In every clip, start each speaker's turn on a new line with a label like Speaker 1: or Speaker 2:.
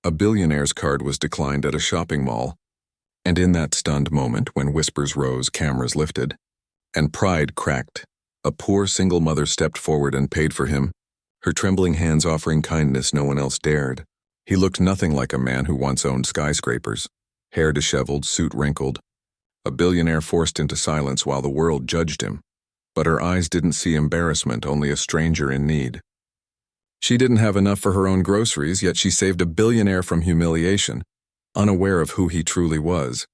Speaker 1: A billionaire's card was declined at a shopping mall, and in that stunned moment when whispers rose, cameras lifted, and pride cracked, a poor single mother stepped forward and paid for him, her trembling hands offering kindness no one else dared. He looked nothing like a man who once owned skyscrapers, hair disheveled, suit wrinkled, a billionaire forced into silence while the world judged him. But her eyes didn't see embarrassment, only a stranger in need. She didn't have enough for her own groceries, yet she saved a billionaire from humiliation, unaware of who he truly was.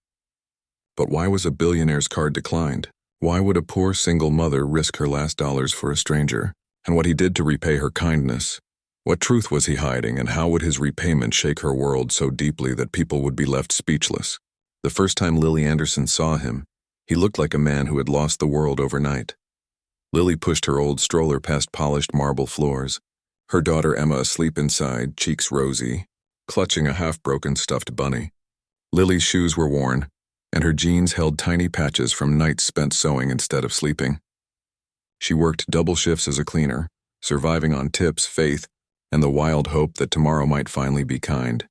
Speaker 1: But why was a billionaire's card declined? Why would a poor single mother risk her last dollars for a stranger? And what he did to repay her kindness? What truth was he hiding, and how would his repayment shake her world so deeply that people would be left speechless? The first time Lily Anderson saw him, he looked like a man who had lost the world overnight. Lily pushed her old stroller past polished marble floors, her daughter Emma asleep inside, cheeks rosy, clutching a half-broken stuffed bunny. Lily's shoes were worn, and her jeans held tiny patches from nights spent sewing instead of sleeping. She worked double shifts as a cleaner, surviving on tips, faith, and the wild hope that tomorrow might finally be kind.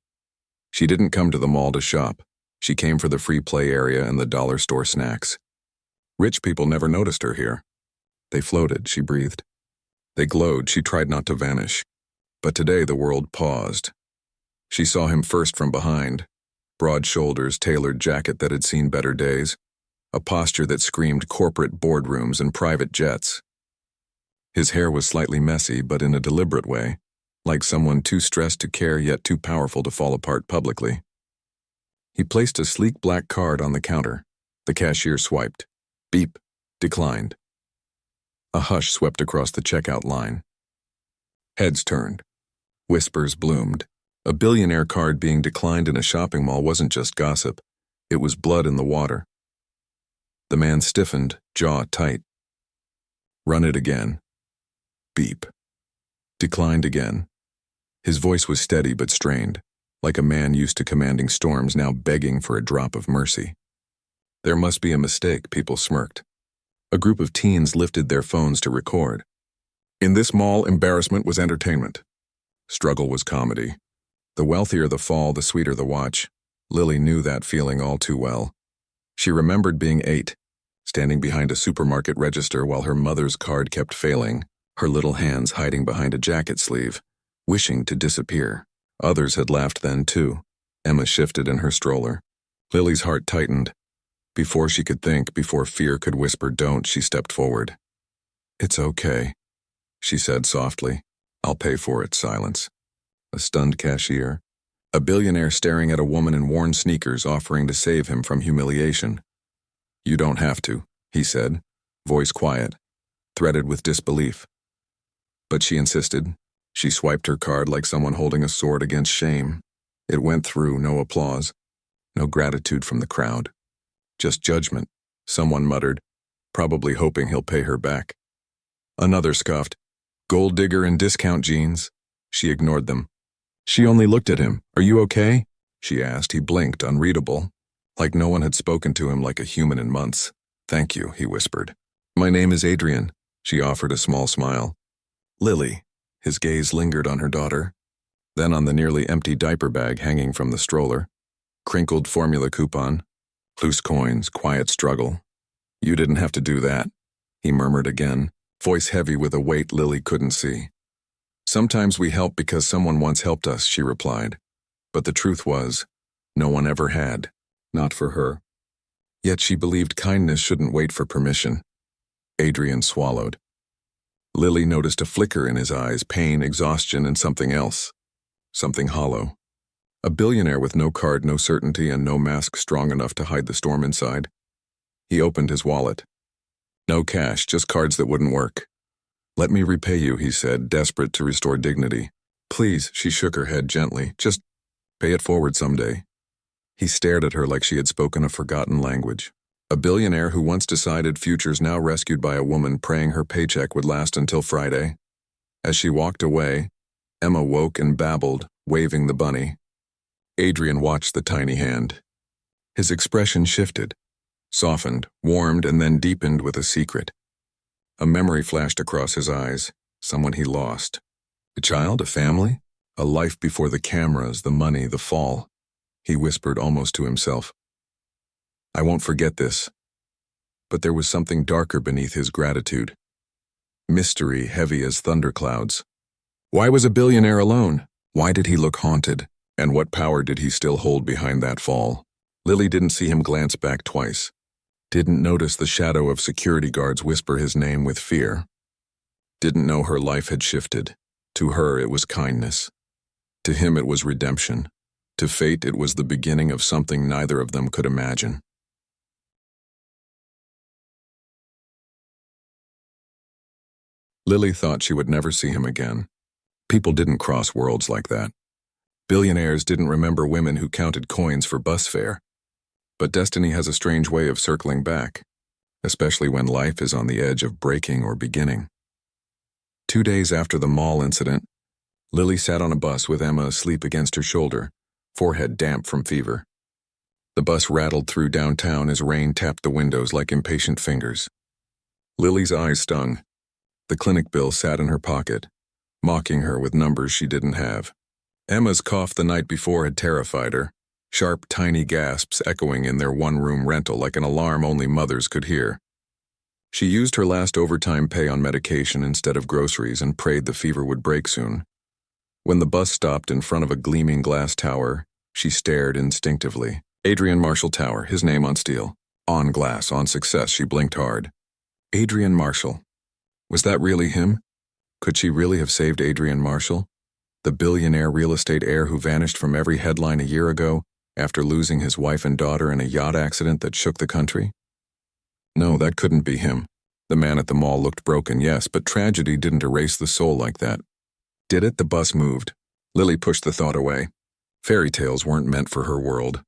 Speaker 1: She didn't come to the mall to shop. She came for the free play area and the dollar store snacks. Rich people never noticed her here. They floated, she breathed. They glowed, she tried not to vanish. But today the world paused. She saw him first from behind. Broad shoulders, tailored jacket that had seen better days. A posture that screamed corporate boardrooms and private jets. His hair was slightly messy, but in a deliberate way, like someone too stressed to care yet too powerful to fall apart publicly. He placed a sleek black card on the counter. The cashier swiped. Beep. Declined. A hush swept across the checkout line. Heads turned. Whispers bloomed. A billionaire card being declined in a shopping mall wasn't just gossip. It was blood in the water. The man stiffened, jaw tight. Run it again. Beep. Declined again. His voice was steady but strained, like a man used to commanding storms now begging for a drop of mercy. There must be a mistake, people smirked. A group of teens lifted their phones to record. In this mall, embarrassment was entertainment. Struggle was comedy. The wealthier the fall, the sweeter the watch. Lily knew that feeling all too well. She remembered being 8, standing behind a supermarket register while her mother's card kept failing, her little hands hiding behind a jacket sleeve, wishing to disappear. Others had laughed then, too. Emma shifted in her stroller. Lily's heart tightened. Before she could think, before fear could whisper don't, she stepped forward. It's okay, she said softly. I'll pay for it. Silence. A stunned cashier. A billionaire staring at a woman in worn sneakers offering to save him from humiliation. You don't have to, he said, voice quiet, threaded with disbelief. But she insisted. She swiped her card like someone holding a sword against shame. It went through, no applause, no gratitude from the crowd. Just judgment, someone muttered, probably hoping he'll pay her back. Another scoffed. Gold digger in discount jeans. She ignored them. She only looked at him. Are you okay? She asked. He blinked, unreadable, like no one had spoken to him like a human in months. Thank you, he whispered. My name is Adrian. She offered a small smile. Lily. His gaze lingered on her daughter, then on the nearly empty diaper bag hanging from the stroller. Crinkled formula coupon. Loose coins, quiet struggle. You didn't have to do that, he murmured again, voice heavy with a weight Lily couldn't see. Sometimes we help because someone once helped us, she replied. But the truth was, no one ever had, not for her. Yet she believed kindness shouldn't wait for permission. Adrian swallowed. Lily noticed a flicker in his eyes, pain, exhaustion, and something else. Something hollow. A billionaire with no card, no certainty, and no mask strong enough to hide the storm inside. He opened his wallet. No cash, just cards that wouldn't work. Let me repay you, he said, desperate to restore dignity. Please, she shook her head gently. Just pay it forward someday. He stared at her like she had spoken a forgotten language. A billionaire who once decided futures now rescued by a woman praying her paycheck would last until Friday. As she walked away, Emma woke and babbled, waving the bunny. Adrian watched the tiny hand. His expression shifted, softened, warmed, and then deepened with a secret. A memory flashed across his eyes, someone he lost. A child, a family? A life before the cameras, the money, the fall. He whispered almost to himself. I won't forget this. But there was something darker beneath his gratitude. Mystery heavy as thunderclouds. Why was a billionaire alone? Why did he look haunted? And what power did he still hold behind that fall? Lily didn't see him glance back twice. Didn't notice the shadow of security guards whisper his name with fear. Didn't know her life had shifted. To her it was kindness. To him it was redemption. To fate it was the beginning of something neither of them could imagine. Lily thought she would never see him again. People didn't cross worlds like that. Billionaires didn't remember women who counted coins for bus fare. But destiny has a strange way of circling back, especially when life is on the edge of breaking or beginning. 2 days after the mall incident, Lily sat on a bus with Emma asleep against her shoulder, forehead damp from fever. The bus rattled through downtown as rain tapped the windows like impatient fingers. Lily's eyes stung. The clinic bill sat in her pocket, mocking her with numbers she didn't have. Emma's cough the night before had terrified her, sharp, tiny gasps echoing in their one-room rental like an alarm only mothers could hear. She used her last overtime pay on medication instead of groceries and prayed the fever would break soon. When the bus stopped in front of a gleaming glass tower, she stared instinctively. Adrian Marshall Tower, his name on steel. On glass, on success, she blinked hard. Adrian Marshall. Was that really him? Could she really have saved Adrian Marshall? The billionaire real estate heir who vanished from every headline a year ago after losing his wife and daughter in a yacht accident that shook the country? No, that couldn't be him. The man at the mall looked broken, yes, but tragedy didn't erase the soul like that. Did it? The bus moved. Lily pushed the thought away. Fairy tales weren't meant for her world.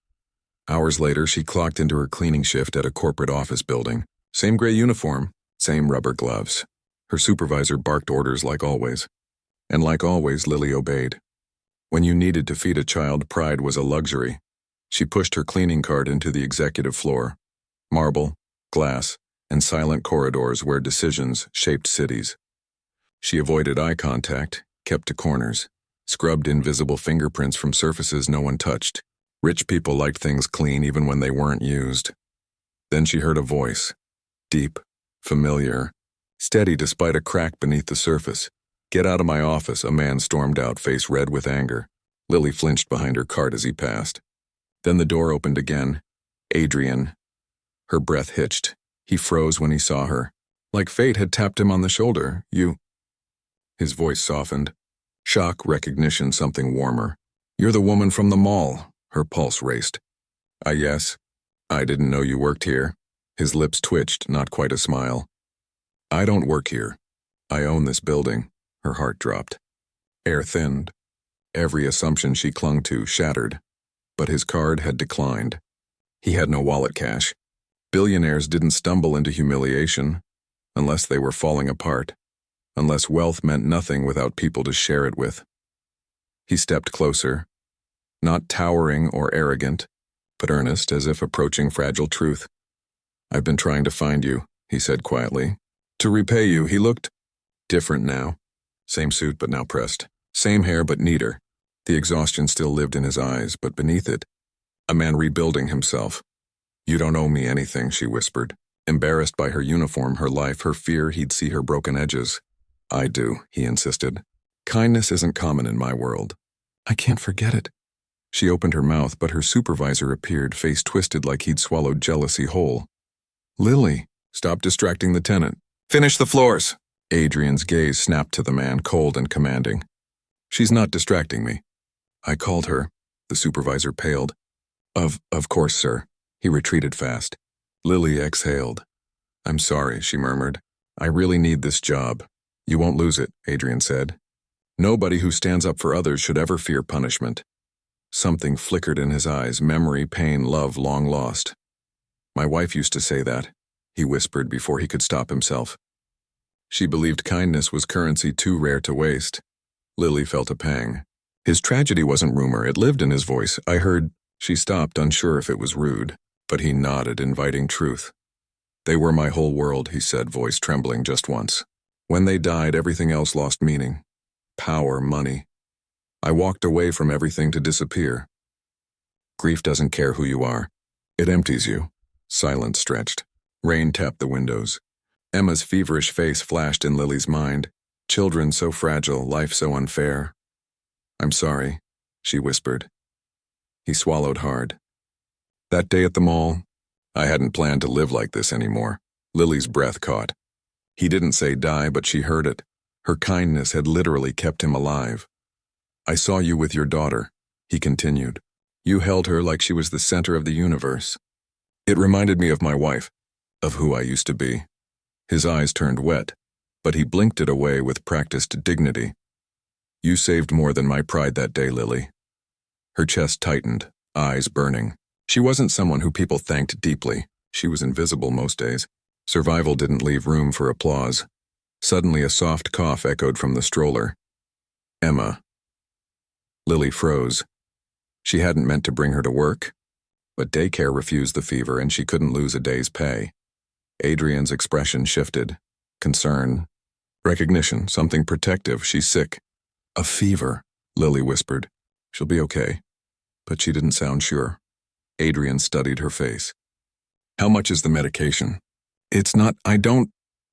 Speaker 1: Hours later, she clocked into her cleaning shift at a corporate office building. Same gray uniform, same rubber gloves. Her supervisor barked orders like always. And like always, Lily obeyed. When you needed to feed a child, pride was a luxury. She pushed her cleaning cart into the executive floor. Marble, glass, and silent corridors where decisions shaped cities. She avoided eye contact, kept to corners, scrubbed invisible fingerprints from surfaces no one touched. Rich people liked things clean even when they weren't used. Then she heard a voice. Deep, familiar, steady despite a crack beneath the surface. Get out of my office, a man stormed out, face red with anger. Lily flinched behind her cart as he passed. Then the door opened again. Adrian. Her breath hitched. He froze when he saw her. Like fate had tapped him on the shoulder. You. His voice softened. Shock, recognition, something warmer. You're the woman from the mall. Her pulse raced. Yes. I didn't know you worked here. His lips twitched, not quite a smile. I don't work here. I own this building. Her heart dropped. Air thinned. Every assumption she clung to shattered. But his card had declined. He had no wallet cash. Billionaires didn't stumble into humiliation, unless they were falling apart, unless wealth meant nothing without people to share it with. He stepped closer, not towering or arrogant, but earnest, as if approaching fragile truth. I've been trying to find you, he said quietly. To repay you. He looked different now. Same suit, but now pressed. Same hair, but neater. The exhaustion still lived in his eyes, but beneath it, a man rebuilding himself. You don't owe me anything, she whispered. Embarrassed by her uniform, her life, her fear he'd see her broken edges. I do, he insisted. Kindness isn't common in my world. I can't forget it. She opened her mouth, but her supervisor appeared, face twisted like he'd swallowed jealousy whole. Lily, stop distracting the tenant. Finish the floors. Adrian's gaze snapped to the man, cold and commanding. She's not distracting me. I called her. The supervisor paled. Of course, sir. He retreated fast. Lily exhaled. I'm sorry, she murmured. I really need this job. You won't lose it, Adrian said. Nobody who stands up for others should ever fear punishment. Something flickered in his eyes, memory, pain, love long lost. My wife used to say that, he whispered before he could stop himself. She believed kindness was currency too rare to waste. Lily felt a pang. His tragedy wasn't rumor, it lived in his voice. I heard. She stopped, unsure if it was rude, but he nodded, inviting truth. They were my whole world, he said, voice trembling just once. When they died, everything else lost meaning. Power, money. I walked away from everything to disappear. Grief doesn't care who you are. It empties you. Silence stretched. Rain tapped the windows. Emma's feverish face flashed in Lily's mind. Children so fragile, life so unfair. I'm sorry, she whispered. He swallowed hard. That day at the mall, I hadn't planned to live like this anymore. Lily's breath caught. He didn't say die, but she heard it. Her kindness had literally kept him alive. I saw you with your daughter, he continued. You held her like she was the center of the universe. It reminded me of my wife, of who I used to be. His eyes turned wet, but he blinked it away with practiced dignity. You saved more than my pride that day, Lily. Her chest tightened, eyes burning. She wasn't someone who people thanked deeply. She was invisible most days. Survival didn't leave room for applause. Suddenly a soft cough echoed from the stroller. Emma. Lily froze. She hadn't meant to bring her to work, but daycare refused the fever and she couldn't lose a day's pay. Adrian's expression shifted. Concern. Recognition, something protective. She's sick. A fever, Lily whispered. She'll be okay. But she didn't sound sure. Adrian studied her face. How much is the medication?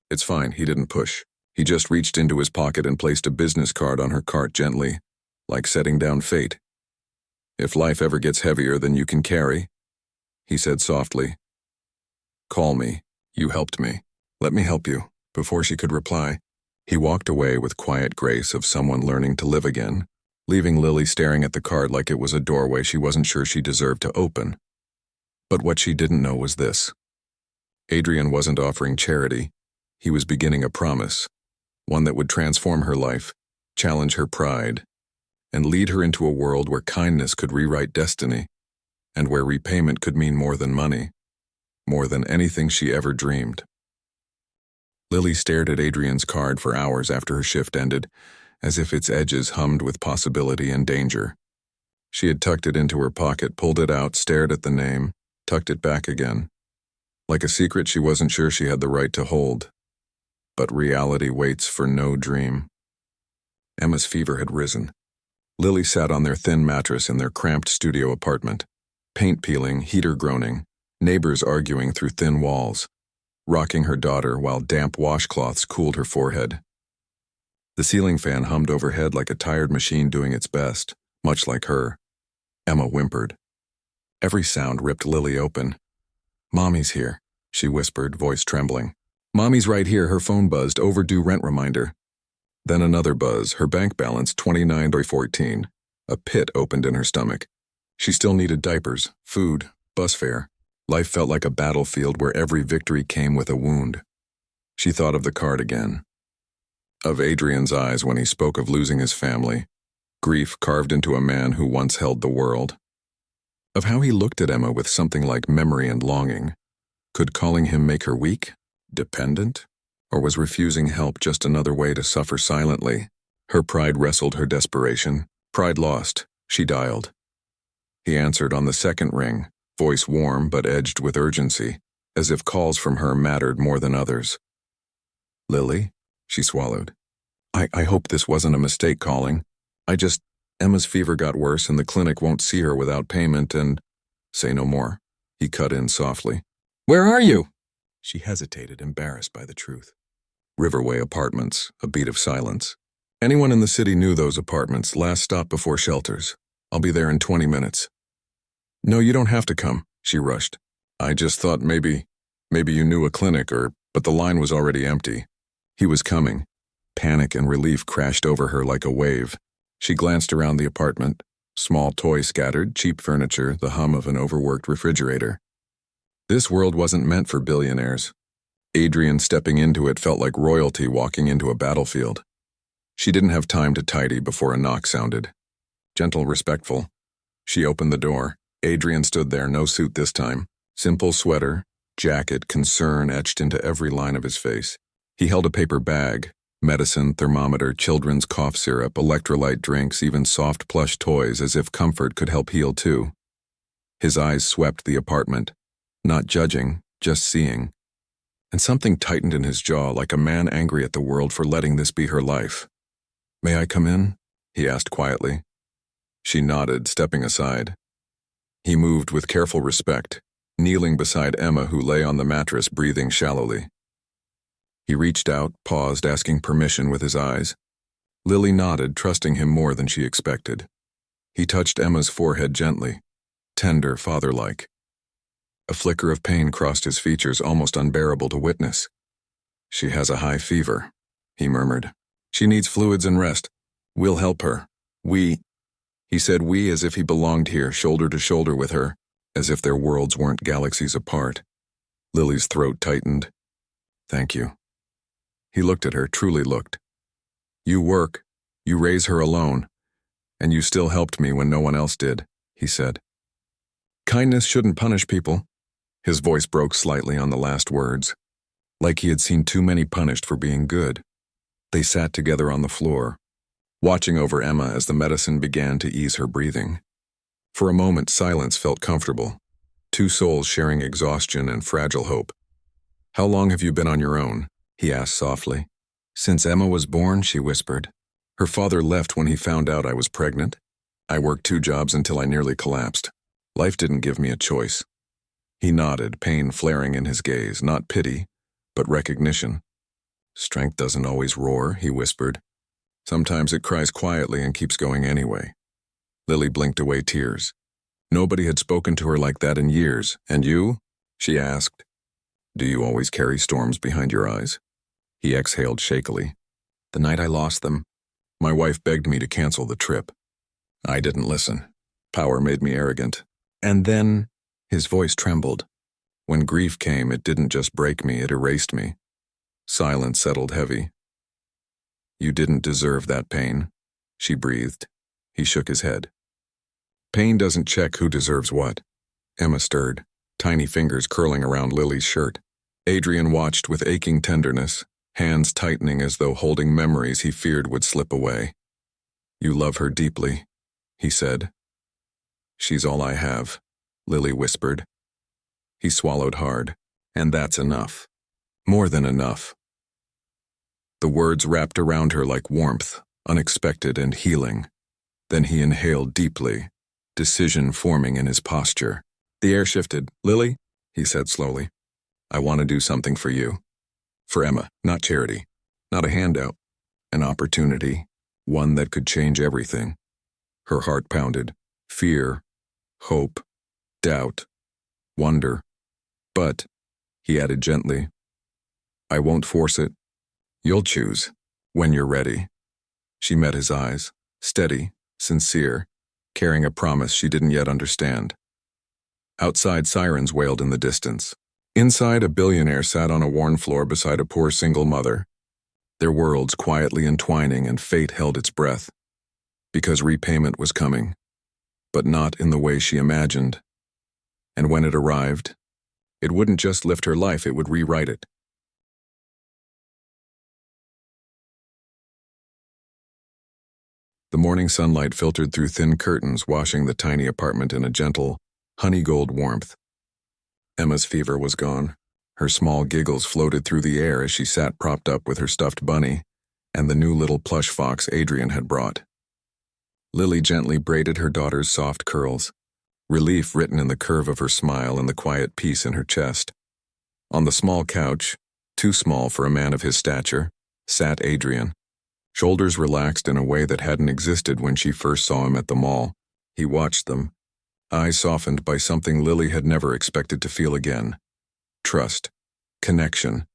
Speaker 1: It's fine, he didn't push. He just reached into his pocket and placed a business card on her cart gently, like setting down fate. If life ever gets heavier than you can carry, he said softly. Call me. You helped me. Let me help you. Before she could reply, he walked away with quiet grace of someone learning to live again, leaving Lily staring at the card like it was a doorway she wasn't sure she deserved to open. But what she didn't know was this. Adrian wasn't offering charity. He was beginning a promise, one that would transform her life, challenge her pride, and lead her into a world where kindness could rewrite destiny, and where repayment could mean more than money, more than anything she ever dreamed. Lily stared at Adrian's card for hours after her shift ended, as if its edges hummed with possibility and danger. She had tucked it into her pocket, pulled it out, stared at the name, tucked it back again. Like a secret she wasn't sure she had the right to hold. But reality waits for no dream. Emma's fever had risen. Lily sat on their thin mattress in their cramped studio apartment. Paint peeling, heater groaning, neighbors arguing through thin walls, rocking her daughter while damp washcloths cooled her forehead. The ceiling fan hummed overhead like a tired machine doing its best, much like her. Emma whimpered. Every sound ripped Lily open. Mommy's here, she whispered, voice trembling. Mommy's right here, her phone buzzed, overdue rent reminder. Then another buzz, her bank balance $29.14. A pit opened in her stomach. She still needed diapers, food, bus fare. Life felt like a battlefield where every victory came with a wound. She thought of the card again. Of Adrian's eyes when he spoke of losing his family. Grief carved into a man who once held the world. Of how he looked at Emma with something like memory and longing. Could calling him make her weak? Dependent? Or was refusing help just another way to suffer silently? Her pride wrestled her desperation. Pride lost. She dialed. He answered on the second ring, voice warm but edged with urgency, as if calls from her mattered more than others. Lily? She swallowed. I hope this wasn't a mistake calling. Emma's fever got worse and the clinic won't see her without payment and... Say no more. He cut in softly. Where are you? She hesitated, embarrassed by the truth. Riverway Apartments, a beat of silence. Anyone in the city knew those apartments, last stop before shelters. I'll be there in 20 minutes. No, you don't have to come, she rushed. I just thought maybe you knew a clinic but the line was already empty. He was coming. Panic and relief crashed over her like a wave. She glanced around the apartment. Small toys scattered, cheap furniture, the hum of an overworked refrigerator. This world wasn't meant for billionaires. Adrian stepping into it felt like royalty walking into a battlefield. She didn't have time to tidy before a knock sounded. Gentle, respectful. She opened the door. Adrian stood there, no suit this time. Simple sweater, jacket, concern etched into every line of his face. He held a paper bag. Medicine, thermometer, children's cough syrup, electrolyte drinks, even soft plush toys, as if comfort could help heal too. His eyes swept the apartment, not judging, just seeing. And something tightened in his jaw like a man angry at the world for letting this be her life. May I come in? He asked quietly. She nodded, stepping aside. He moved with careful respect, kneeling beside Emma, who lay on the mattress breathing shallowly. He reached out, paused, asking permission with his eyes. Lily nodded, trusting him more than she expected. He touched Emma's forehead gently, tender, father-like. A flicker of pain crossed his features, almost unbearable to witness. "She has a high fever," he murmured. "She needs fluids and rest. We'll help her. He said we as if he belonged here, shoulder to shoulder with her, as if their worlds weren't galaxies apart. Lily's throat tightened. "Thank you." He looked at her, truly looked. "You work, you raise her alone, and you still helped me when no one else did," he said. "Kindness shouldn't punish people." His voice broke slightly on the last words, like he had seen too many punished for being good. They sat together on the floor, watching over Emma as the medicine began to ease her breathing. For a moment, silence felt comfortable, two souls sharing exhaustion and fragile hope. "How long have you been on your own?" he asked softly. "Since Emma was born," she whispered. "Her father left when he found out I was pregnant. I worked 2 jobs until I nearly collapsed. Life didn't give me a choice." He nodded, pain flaring in his gaze, not pity, but recognition. "Strength doesn't always roar," he whispered. "Sometimes it cries quietly and keeps going anyway." Lily blinked away tears. Nobody had spoken to her like that in years. "And you?" she asked. "Do you always carry storms behind your eyes?" He exhaled shakily. "The night I lost them, my wife begged me to cancel the trip. I didn't listen. Power made me arrogant. And then," his voice trembled. "When grief came, it didn't just break me, it erased me." Silence settled heavy. "You didn't deserve that pain," she breathed. He shook his head. "Pain doesn't check who deserves what." Emma stirred, tiny fingers curling around Lily's shirt. Adrian watched with aching tenderness, hands tightening as though holding memories he feared would slip away. "You love her deeply," he said. "She's all I have," Lily whispered. He swallowed hard. "And that's enough. More than enough." The words wrapped around her like warmth, unexpected and healing. Then he inhaled deeply, decision forming in his posture. The air shifted. "Lily," he said slowly, "I want to do something for you. For Emma, not charity, not a handout, an opportunity, one that could change everything." Her heart pounded. Fear, hope, doubt, wonder. "But," he added gently, "I won't force it. You'll choose, when you're ready." She met his eyes, steady, sincere, carrying a promise she didn't yet understand. Outside, sirens wailed in the distance. Inside, a billionaire sat on a worn floor beside a poor single mother, their worlds quietly entwining, and fate held its breath. Because repayment was coming, but not in the way she imagined. And when it arrived, it wouldn't just lift her life, it would rewrite it. The morning sunlight filtered through thin curtains, washing the tiny apartment in a gentle, honey-gold warmth. Emma's fever was gone. Her small giggles floated through the air as she sat propped up with her stuffed bunny and the new little plush fox Adrian had brought. Lily gently braided her daughter's soft curls, relief written in the curve of her smile and the quiet peace in her chest. On the small couch, too small for a man of his stature, sat Adrian. Shoulders relaxed in a way that hadn't existed when she first saw him at the mall. He watched them, eyes softened by something Lily had never expected to feel again. Trust, connection,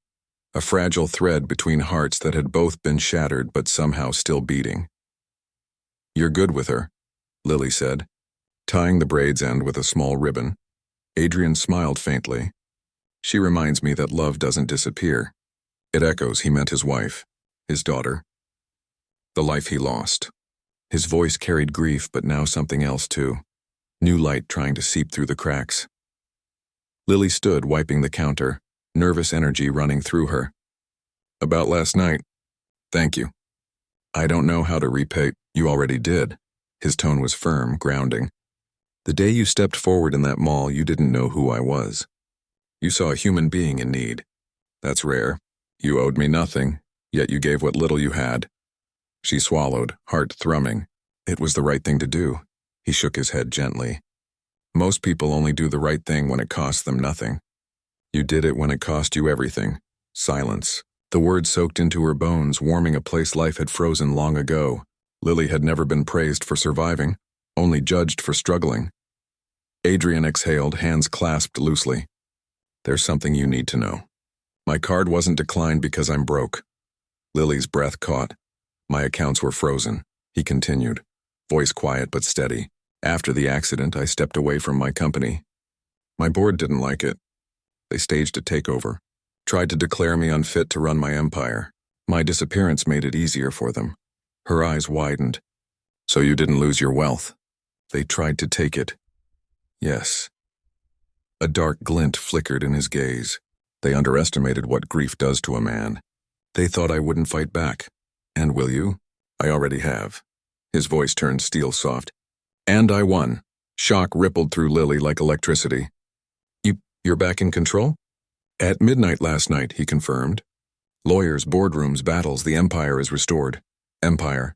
Speaker 1: a fragile thread between hearts that had both been shattered but somehow still beating. "You're good with her," Lily said, tying the braid's end with a small ribbon. Adrian smiled faintly. "She reminds me that love doesn't disappear. It echoes." He meant his wife, his daughter. The life he lost. His voice carried grief, but now something else too. New light trying to seep through the cracks. Lily stood, wiping the counter, nervous energy running through her. "About last night. Thank you. I don't know how to repay." "You already did." His tone was firm, grounding. "The day you stepped forward in that mall, you didn't know who I was. You saw a human being in need. That's rare. You owed me nothing, yet you gave what little you had." She swallowed, heart thrumming. It was the right thing to do. He shook his head gently. Most people only do the right thing when it costs them nothing. You did it when it cost you everything. Silence. The words soaked into her bones, warming a place life had frozen long ago. Lily had never been praised for surviving, only judged for struggling. Adrian exhaled, hands clasped loosely. There's something you need to know. My card wasn't declined because I'm broke. Lily's breath caught. My accounts were frozen. He continued, voice quiet but steady. After the accident, I stepped away from my company. My board didn't like it. They staged a takeover, tried to declare me unfit to run my empire. My disappearance made it easier for them. Her eyes widened. So you didn't lose your wealth? They tried to take it. Yes. A dark glint flickered in his gaze. They underestimated what grief does to a man. They thought I wouldn't fight back. And will you? I already have. His voice turned steel soft. And I won. Shock rippled through Lily like electricity. You're back in control? At midnight last night, he confirmed. Lawyers, boardrooms, battles, the empire is restored. Empire.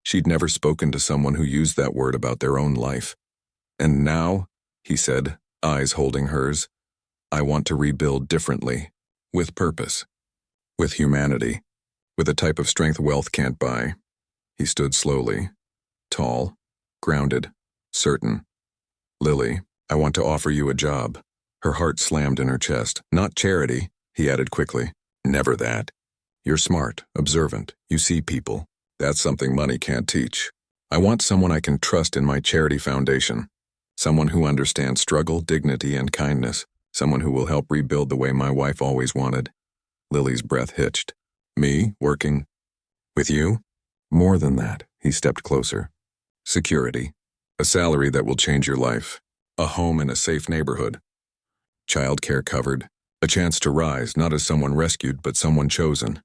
Speaker 1: She'd never spoken to someone who used that word about their own life. And now, he said, eyes holding hers, I want to rebuild differently, with purpose, with humanity, with a type of strength wealth can't buy. He stood slowly, tall, grounded, certain. Lily, I want to offer you a job. Her heart slammed in her chest. Not charity, he added quickly. Never that. You're smart, observant, you see people. That's something money can't teach. I want someone I can trust in my charity foundation. Someone who understands struggle, dignity, and kindness. Someone who will help rebuild the way my wife always wanted. Lily's breath hitched. Me, working with you? More than that, he stepped closer. Security. A salary that will change your life. A home in a safe neighborhood. Childcare covered. A chance to rise, not as someone rescued, but someone chosen.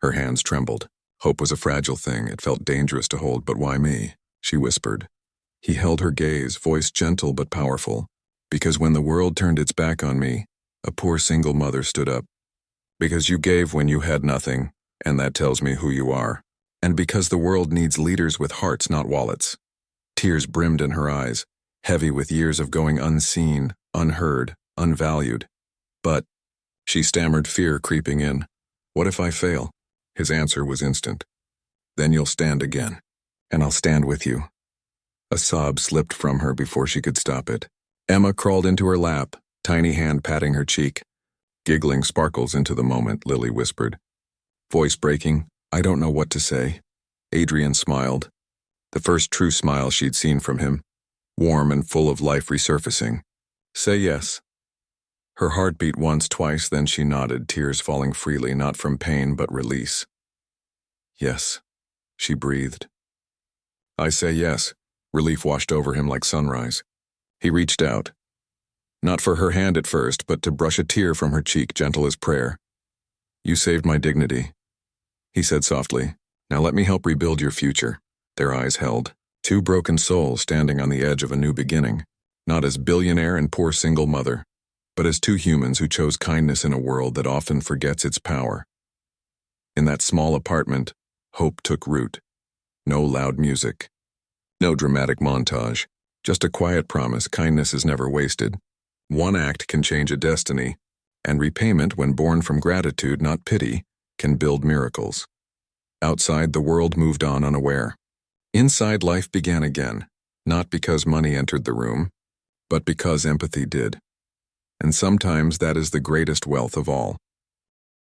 Speaker 1: Her hands trembled. Hope was a fragile thing. It felt dangerous to hold, but why me? She whispered. He held her gaze, voice gentle but powerful. Because when the world turned its back on me, a poor single mother stood up. Because you gave when you had nothing, and that tells me who you are. And because the world needs leaders with hearts, not wallets. Tears brimmed in her eyes, heavy with years of going unseen, unheard, unvalued. But, she stammered, fear creeping in. What if I fail? His answer was instant. Then you'll stand again, and I'll stand with you. A sob slipped from her before she could stop it. Emma crawled into her lap, tiny hand patting her cheek. Giggling sparkles into the moment, Lily whispered. Voice breaking, I don't know what to say. Adrian smiled. The first true smile she'd seen from him. Warm and full of life resurfacing. Say yes. Her heart beat once, twice, then she nodded, tears falling freely, not from pain but release. Yes, she breathed. I say yes. Relief washed over him like sunrise. He reached out. Not for her hand at first, but to brush a tear from her cheek, gentle as prayer. You saved my dignity, he said softly. Now let me help rebuild your future. Their eyes held. Two broken souls standing on the edge of a new beginning. Not as billionaire and poor single mother, but as two humans who chose kindness in a world that often forgets its power. In that small apartment, hope took root. No loud music. No dramatic montage. Just a quiet promise kindness is never wasted. One act can change a destiny, and repayment, when born from gratitude, not pity, can build miracles. Outside, the world moved on unaware. Inside, life began again, not because money entered the room, but because empathy did. And sometimes that is the greatest wealth of all.